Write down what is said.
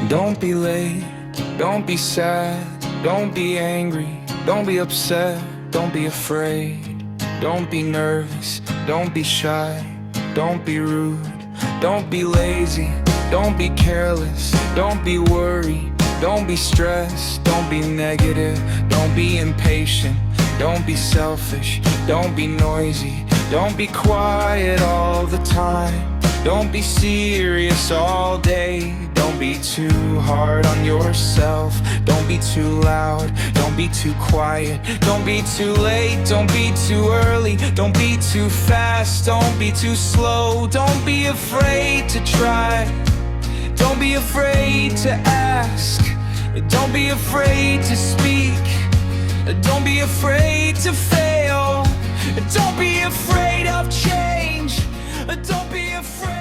Don't be late, don't be sad, don't be angry, don't be upset, don't be afraid. Don't be nervous, don't be shy, don't be rude, don't be lazy, don't be careless, don't be worried, don't be stressed, don't be negative, don't be impatient, don't be selfish, don't be noisy, don't be quiet all the time, don't be serious all day, don't be too hard on yourself, don't be too loud, don't be too quiet, don't be too late, don't be too early, don't be too fast, don't be too slow, don't be afraid to try, don't be afraid to ask, don't be afraid to speak, don't be afraid to fail, don't be afraid of change, don't be afraid.